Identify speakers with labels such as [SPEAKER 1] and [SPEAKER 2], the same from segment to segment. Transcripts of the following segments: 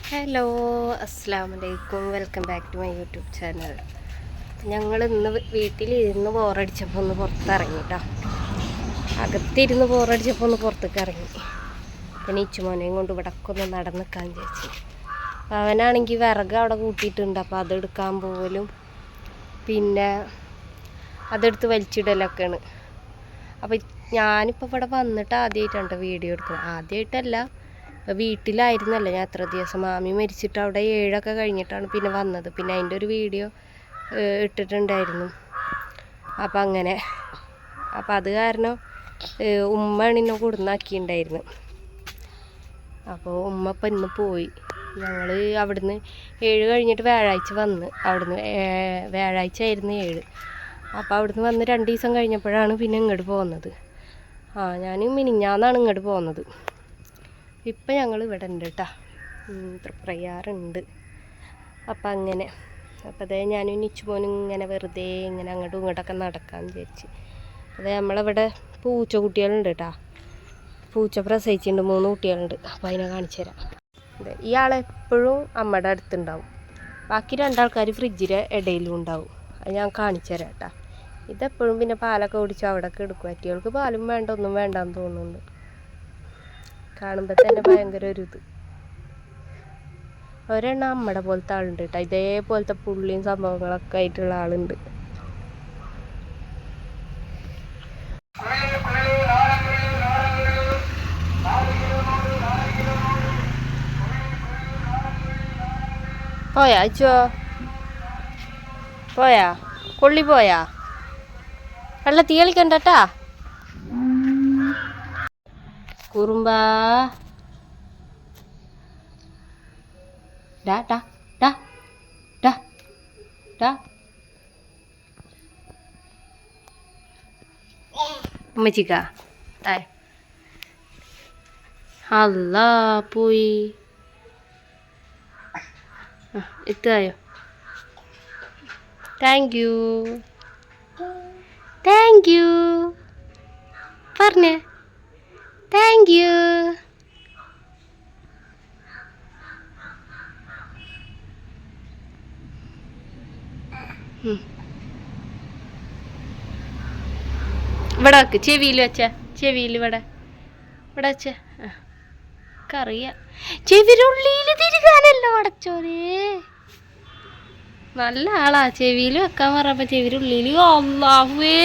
[SPEAKER 1] Hello, അസ്സാം വലൈക്കും. Welcome back to my YouTube channel. ഞങ്ങൾ ഇന്ന് വീട്ടിലിരുന്ന് ബോറടിച്ചപ്പോൾ ഒന്ന് പുറത്തിറങ്ങി കേട്ടോ. അകത്തിരുന്ന് ബോറടിച്ചപ്പോൾ ഒന്ന് പുറത്തേക്ക് ഇറങ്ങി. പിന്നെ ഇച്ചുമോനെയും കൊണ്ട് ഇവിടൊക്കെ ഒന്ന് നടന്നിക്കാൻ വിചാരിച്ചു. അപ്പോൾ അവനാണെങ്കിൽ വിറക് അവിടെ കൂട്ടിയിട്ടുണ്ട്. അപ്പോൾ അതെടുക്കാൻ പോലും പിന്നെ അതെടുത്ത് വലിച്ചിടലൊക്കെയാണ്. അപ്പോൾ ഞാനിപ്പോൾ ഇവിടെ വന്നിട്ട് ആദ്യമായിട്ടാണ് വീഡിയോ എടുക്കുന്നത്. ആദ്യമായിട്ടല്ല, വീട്ടിലായിരുന്നല്ലോ ഞാൻ എത്ര ദിവസം. മാമി മരിച്ചിട്ട് അവിടെ 7 കഴിഞ്ഞിട്ടാണ് പിന്നെ വന്നത്. പിന്നെ അതിൻ്റെ ഒരു വീഡിയോ ഇട്ടിട്ടുണ്ടായിരുന്നു. അപ്പം അങ്ങനെ അത് കാരണം ഉമ്മയാണ് എന്നെ കൊടുന്നാക്കിയിട്ടുണ്ടായിരുന്നു. അപ്പോൾ ഉമ്മ ഇപ്പം ഇന്ന് പോയി. ഞങ്ങൾ അവിടുന്ന് 7 കഴിഞ്ഞിട്ട് വ്യാഴാഴ്ച വന്ന്. അവിടുന്ന് വ്യാഴാഴ്ച ആയിരുന്നു 7. അപ്പോൾ അവിടുന്ന് വന്ന് 2 ദിവസം കഴിഞ്ഞപ്പോഴാണ് പിന്നെ ഇങ്ങോട്ട് പോകുന്നത്. ഞാൻ മിനിഞ്ഞാന്നാണ് ഇങ്ങോട്ട് പോകുന്നത്. ഇപ്പം ഞങ്ങൾ ഇവിടെ ഉണ്ട് കേട്ടോ, തൃപ്രയാറുണ്ട്. അപ്പം അങ്ങനെ അതേ ഞാനും നിച്ചുമോനും ഇങ്ങനെ വെറുതെ ഇങ്ങനെ അങ്ങോട്ടും ഇങ്ങോട്ടൊക്കെ നടക്കാമെന്ന് വിചാരിച്ച്. അതേ നമ്മളിവിടെ പൂച്ച കുട്ടികളുണ്ട് കേട്ടോ. പൂച്ച പ്രസവിച്ചിട്ടുണ്ട്, 3 കുട്ടികളുണ്ട്. അപ്പോൾ അതിനെ കാണിച്ചു തരാം. അതെ, ഇയാളെപ്പോഴും അമ്മയുടെ അടുത്തുണ്ടാവും. ബാക്കി 2 ആൾക്കാർ ഫ്രിഡ്ജിൻ്റെ ഇടയിലും ഉണ്ടാവും. അത് ഞാൻ കാണിച്ചു തരാം കേട്ടോ. ഇതെപ്പോഴും പിന്നെ പാലൊക്കെ കുടിച്ച് അവിടെയൊക്കെ എടുക്കും. കുട്ടികൾക്ക് പാലും വേണ്ട, ഒന്നും വേണ്ടാന്ന് തോന്നുന്നുണ്ട്. കാണുമ്പോൾ തന്നെ ഭയങ്കര ഒരു ഇത്. ഒരെണ്ണം അമ്മയുടെ പോലത്തെ ആളുണ്ട് കേട്ടോ. ഇതേപോലത്തെ പുള്ളിയും സംഭവങ്ങളൊക്കെ ആയിട്ടുള്ള ആളുണ്ട്. പോയാ അച്ചോ? പോയാ? കൊള്ളി പോയാ? വെള്ളത്തി കളിക്കണ്ടട്ടാ കുറുമ്പാ. ഡാ ഡാ ഡാ ഡാ ഡാ. ഉമ്മച്ചിക്കാ അല്ലാ പോയി. എത്തായോ? താങ്ക് യു താങ്ക് യു പറഞ്ഞേ. Thank you. ഇവിടെ വെക്ക്, ചെവിയിൽ വെച്ച. ചെവിയിൽ ഇവിടെ വെച്ച. കറിയാം ചെവിരുള്ളിയിൽ തിരുകാനല്ലോ അടച്ചോരേ. നല്ല ആളാ. ചെവിയിൽ വെക്കാൻ പറഞ്ഞപ്പോ ചെവിരുള്ളിൽ. അല്ലാഹുവേ,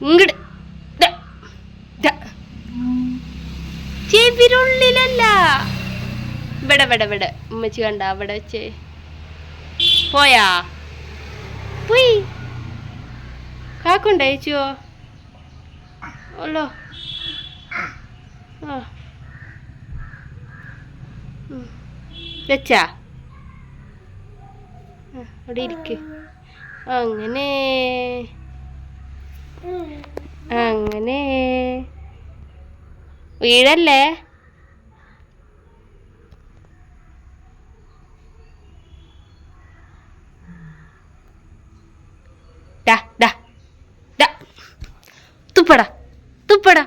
[SPEAKER 1] ഇങ്ങട് ചെവിരുള്ളിലല്ല, ഇവിടെ ഇവിടെ ഇവിടെ. ഉമ്മച്ചി കണ്ട അവിടെ വെച്ച് പോയാ? പോയി. കാക്കുണ്ടയച്ചോ? അല്ലോ. വെച്ചാ അവിടെ ഇരിക്ക്. അങ്ങനെ അങ്ങനെ വീഴല്ലേ. തുപ്പട തുപ്പട.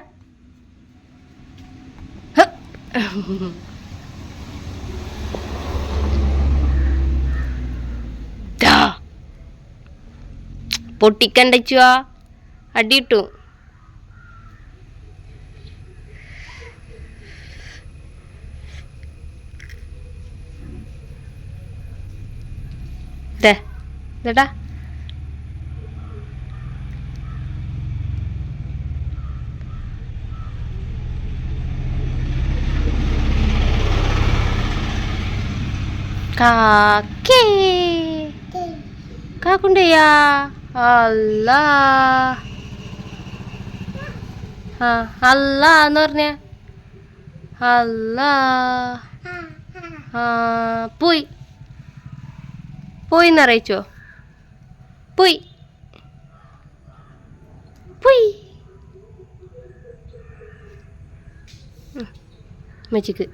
[SPEAKER 1] പൊട്ടിക്കണ്ടച്ചുവാ, അടിയിട്ടു. ഇതടാ കാക്കേ. കാക്കുണ്ടയ്യാ? അല്ലാ. അല്ലാ എന്ന് പറഞ്ഞ അല്ലാ. പോയി പോയിന്നറിയിച്ചോ? പോയി പോയി. മെച്ചിക്ക്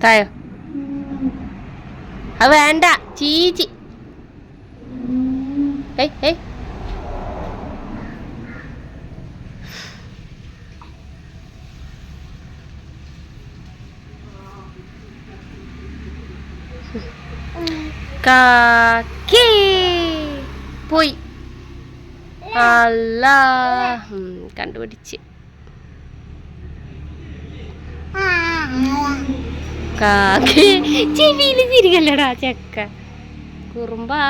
[SPEAKER 1] തായോ? അത് വേണ്ട ചീച്ചി. ഏയ് ഏയ് കാക്കി പോയി. അല്ല കണ്ടുപിടിച്ച്. കാക്കി ചെവിയിൽ തിരികല്ലടാ ചെക്ക കുറുമ്പാ.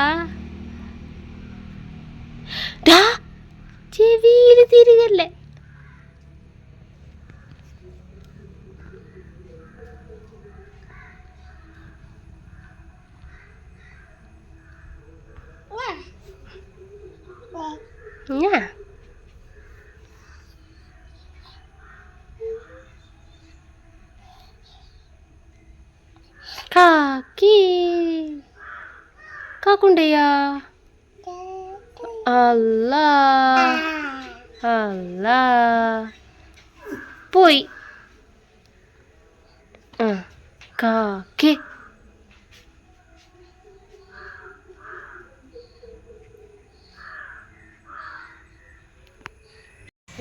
[SPEAKER 1] ചെവിയിൽ തിരികല്ലേ. കാക്കി കാക്കുണ്ടയ്യാ. അല്ലാ അല്ലാ പോയി. കാക്കി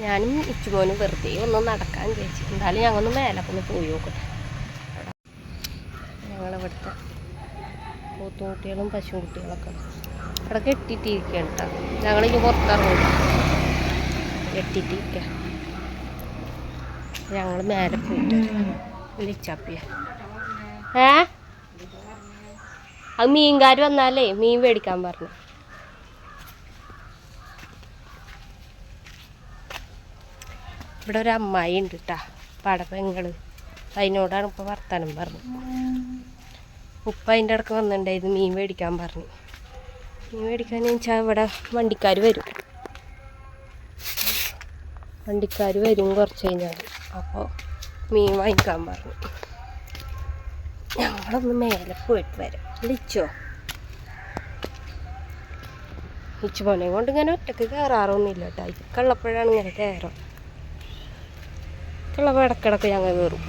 [SPEAKER 1] ഞാനും ഇച്ചുമോനും വെറുതെ ഒന്ന് നടക്കാൻ വിചാരിച്ചു. എന്തായാലും ഞങ്ങളൊന്ന് മേലൊക്കെ പോയി നോക്കട്ടെ. ഞങ്ങളിവിടുത്തെ പോത്തുകുട്ടികളും പശുക്കുട്ടികളൊക്കെ ഇവിടെ കെട്ടിയിട്ടിരിക്കുകയാണ് കേട്ടോ. ഞങ്ങളിനി പുറത്തിറങ്ങും കെട്ടിയിട്ടിരിക്കുക. ഞങ്ങൾ മേലെ പോയിട്ട് വിളിച്ചാപ്പിയ അത് മീൻകാർ വന്നാലേ മീൻ മേടിക്കാൻ പറഞ്ഞു. ഇവിടെ ഒരു അമ്മായി ഉണ്ട് കേട്ടാ, പടപ്പെങ്ങൾ. അതിനോടാണ് ഇപ്പോൾ വർത്താനം പറഞ്ഞു. ഉപ്പ അതിൻ്റെ ഇടയ്ക്ക് വന്നിട്ടുണ്ടായിരുന്നു മീൻ മേടിക്കാൻ പറഞ്ഞു. മീൻ മേടിക്കാൻ വെച്ചാൽ ഇവിടെ വണ്ടിക്കാർ വരും കുറച്ച് കഴിഞ്ഞാൽ. അപ്പോൾ മീൻ വാങ്ങിക്കാൻ പറഞ്ഞു. ഞങ്ങളൊന്ന് മേലെ പോയിട്ട് വരാം. വിളിച്ചോ? ഇച്ചുമോനെ കൊണ്ട് ഇങ്ങനെ ഒറ്റക്ക് കയറാറൊന്നുമില്ല കേട്ടോ. ഇക്കുള്ളപ്പോഴാണ് ഇങ്ങനെ കയറാം. ഇക്കുള്ളപ്പോൾ ഇടക്കിടക്ക് ഞങ്ങൾ കയറും.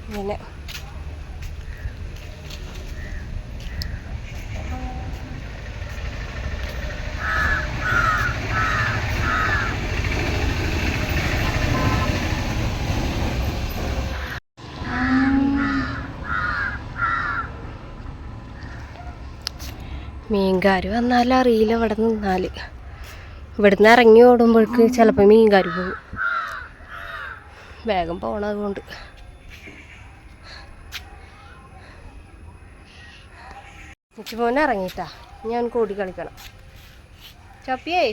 [SPEAKER 1] ഇങ്ങനെ മീൻകാർ വന്നാൽ അറിയില്ല. ഇവിടെ നിന്നാൽ ഇവിടുന്ന് ഇറങ്ങി ഓടുമ്പോഴേക്ക് ചിലപ്പോൾ മീൻകാർ പോകും. വേഗം പോകണത് കൊണ്ട് മോനെ ഇറങ്ങിയിട്ടാ. ഞാൻ കൂടി കളിക്കണം. ചപ്പിയേ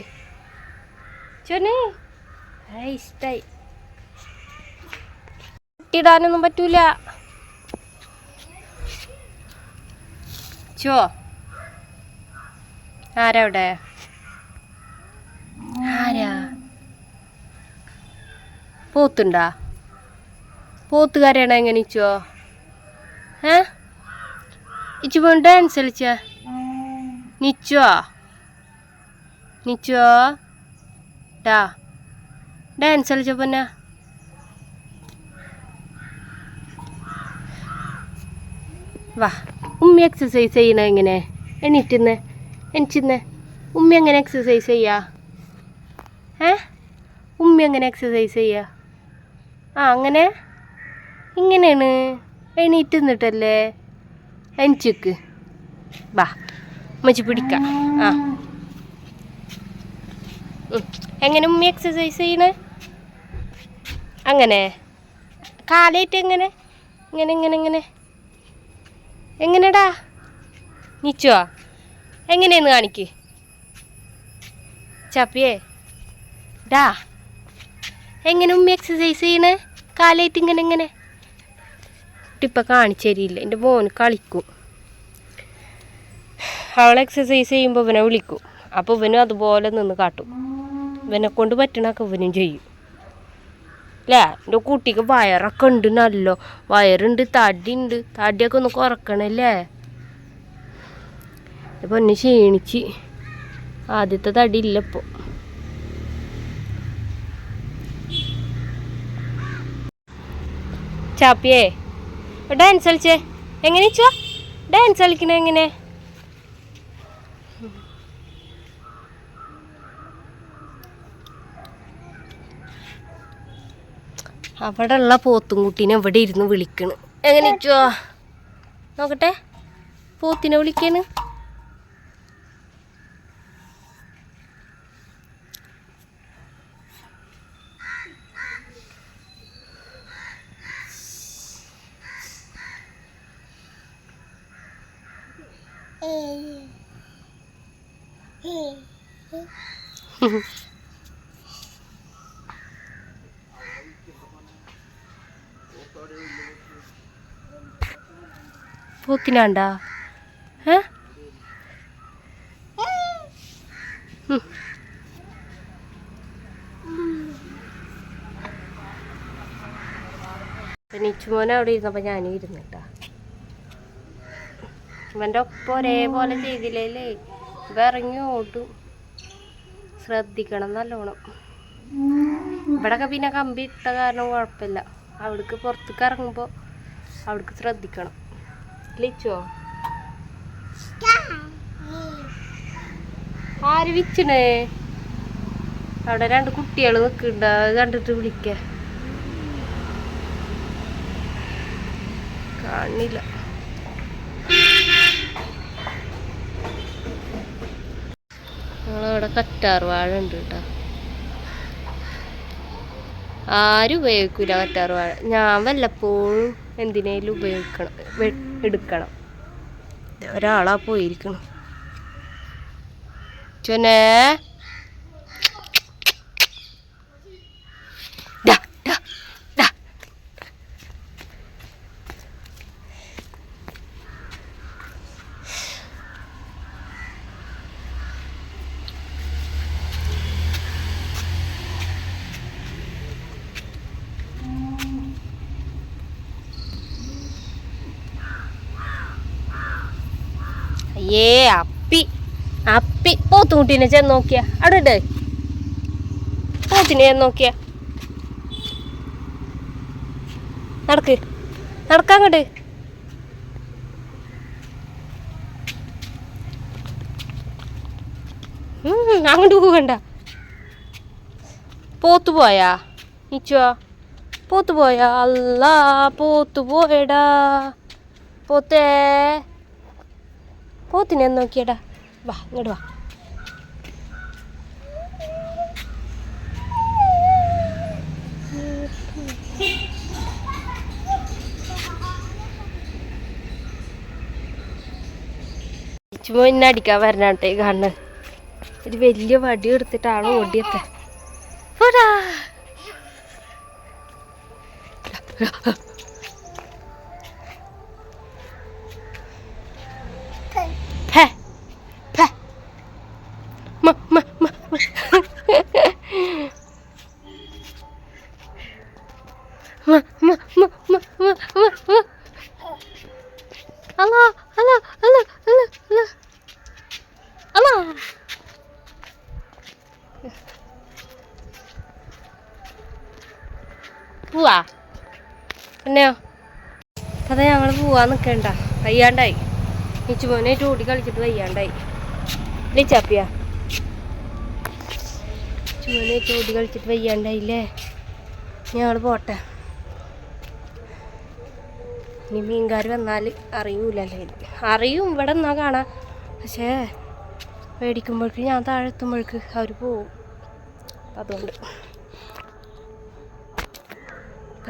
[SPEAKER 1] ചൊന്നെ ഇഷ്ടായി. ഇടാനൊന്നും പറ്റൂല. ചോ ആരാ അവിടെ? ആരാ? പോത്തുണ്ടാ? പോത്തുകാരാണ് എങ്ങനെ ഇച്ചോ? ഇച്ചു പോയി ഡാൻസ് കളിച്ച നിച്ചോ ഡാ ഡാൻസ് കളിച്ച പൊന്നാ. വാ ഉമ്മി എക്സസൈസ് ചെയ്യണ എങ്ങനെ? എനിച്ചിന്ന് ഉമ്മി എങ്ങനെ എക്സസൈസ് ചെയ്യാ? ഉമ്മി എങ്ങനെ എക്സസൈസ് ചെയ്യാ? അങ്ങനെ ഇങ്ങനെയാണ് എണീറ്റ് നിന്നിട്ടല്ലേ? എനിച്ചക്ക് വാ ഉമ്മച്ചി പിടിക്കാം. എങ്ങനെ ഉമ്മി എക്സസൈസ് ചെയ്യണേ? അങ്ങനെ കാലായിട്ട് എങ്ങനെ ഇങ്ങനെ ഇങ്ങനെ ഇങ്ങനെ എങ്ങനെടാ നിച്ചോ? എങ്ങനെയെന്ന് കാണിക്ക് ചപ്പിയേ. ഡാ എങ്ങനെ ഉമ്മി എക്സസൈസ് ചെയ്യണേ? കാലായിട്ട് ഇങ്ങനെ ഇങ്ങനെ ഇപ്പം കാണിച്ചു തരില്ല. എൻ്റെ മോന് കളിക്കും. അവൾ എക്സസൈസ് ചെയ്യുമ്പോൾ ഇവനെ വിളിക്കും. അപ്പോൾ ഇവനും അതുപോലെ നിന്ന് കാട്ടും. ഇവനെ കൊണ്ട് പറ്റണൊക്കെ ഇവനും ചെയ്യും. അല്ലേ? എൻ്റെ കുട്ടിക്ക് വയറൊക്കെ ഉണ്ട്, നല്ലോ വയറുണ്ട്, തടിയുണ്ട്. തടിയൊക്കെ ഒന്ന് കുറക്കണല്ലേ? ഇപ്പം എന്നെ ക്ഷീണിച്ച്. ആദ്യത്തെ തടി ഇല്ല ഇപ്പോൾ. ചാപ്പിയേ ഡാൻസ് കളിച്ചേ. എങ്ങനെ ഇച്ചോ ഡാൻസ് കളിക്കണേ? എങ്ങനെ? അവിടെ ഉള്ള പോത്തും കുട്ടീനെ ഇവിടെ ഇരുന്ന് വിളിക്കണ്. എങ്ങനെ ഇച്ചോ നോക്കട്ടെ. പോത്തിനെ വിളിക്കാണ്. പോത്തിനാണ്ടാ നിച്ചുമോനെ അവിടെ ഇരുന്നപ്പോൾ ഞാനും ഇരുന്നിട്ടാ. ഇവൻ്റെ ഒപ്പം ഒരേപോലെ ചെയ്തില്ലേ ഇറങ്ങി ഓട്ടും. ശ്രദ്ധിക്കണം നല്ലോണം. ഇവിടെയൊക്കെ പിന്നെ കമ്പി ഇട്ട കാരണം കുഴപ്പമില്ല. അവിടേക്ക് പുറത്തേക്ക് ഇറങ്ങുമ്പോൾ അവിടേക്ക് ശ്രദ്ധിക്കണം. വിളിച്ചോ ആര് വിളിച്ചണേ? അവിടെ 2 കുട്ടികൾ നിൽക്കുന്നുണ്ട്. അത് കണ്ടിട്ട് വിളിക്ക. കാണില്ല. ഞങ്ങളവിടെ കറ്റാർ വാഴ ഉണ്ട് കേട്ടോ. ആരും ഉപയോഗിക്കൂല കറ്റാർ വാഴ. ഞാൻ വല്ലപ്പോഴും എന്തിനേലും എടുക്കണം. ഒരാളാ പോയിരിക്കണം. ചൊന്നേ അയ്യേ അപ്പി പോത്തുകുട്ടീനെ ചെന്ന് നോക്കിയ അവിടെ ഇട്. പോത്തിനെ ചെന്ന് നോക്കിയ നടക്കാങ്ങട്ട്. അങ്ങോട്ട് പോകണ്ട. പോത്തു പോയാ നിച്ചോ? പോത്തു പോയാ? അല്ല പോത്തു പോയടാ. പോത്തിനെ നോക്കിയടാ. വാ ഇങ്ങോട്ട് വാ. ചുമ്മാ ഇന്നെ അടിക്കാൻ വരണാട്ടെ കാണുന്നത്. ഒരു വലിയ വടി എടുത്തിട്ടാണ് ഓടിയത്തെ. പോടാ പോവാ പിന്നെയോ? അതെ ഞങ്ങൾ പോവാൻ നിൽക്കണ്ട. വയ്യാണ്ടായി. നിച്ചുമോനായിട്ട് ഓടി കളിച്ചിട്ട് വയ്യാണ്ടായി. ചാപ്പിയാ ചുമനായിട്ട് ഓടി കളിച്ചിട്ട് വയ്യാണ്ടായില്ലേ? ഞങ്ങൾ പോട്ടെ. ഇനി മീൻകാർ വന്നാൽ അറിയൂലല്ലേ? അറിയും ഇവിടെ നിന്നാ കാണാം. പക്ഷേ മേടിക്കുമ്പോഴേക്ക് ഞാൻ താഴെ എത്തുമ്പോഴേക്ക് അവർ പോവും. അതുകൊണ്ട്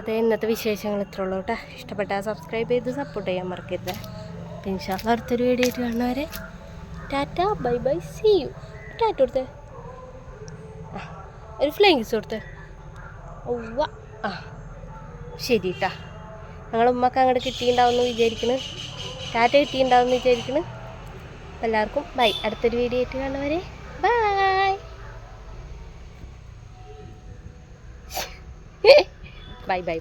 [SPEAKER 1] അതേ ഇന്നത്തെ വിശേഷങ്ങൾ ഇത്ര ഉള്ളൂ കേട്ടോ. ഇഷ്ടപ്പെട്ടാൽ സബ്സ്ക്രൈബ് ചെയ്ത് സപ്പോർട്ട് ചെയ്യാൻ മറക്കരുത്. അപ്പം ഇൻഷാ അല്ലാഹ് അടുത്തൊരു വീഡിയോ ആയിട്ട് കാണുന്നവരെ tata bye bye see you. Tata കൊടുത്തേ. ഒരു ഫ്ലൈങ് കിസ് കൊടുത്തേ. ഒവ്വ ശരി കേട്ടാ. ഞങ്ങളുടെ ഉമ്മക്ക് അങ്ങോട്ട് കിട്ടിയിട്ടുണ്ടാവുമെന്ന് വിചാരിക്കുന്നു. ടാറ്റ കിട്ടിയിട്ടുണ്ടാവുമെന്ന് വിചാരിക്കുന്നു. എല്ലാവർക്കും ബൈ. അടുത്തൊരു വീഡിയോ ആയിട്ട് കാണുന്നവരെ ബൈ. ബൈ.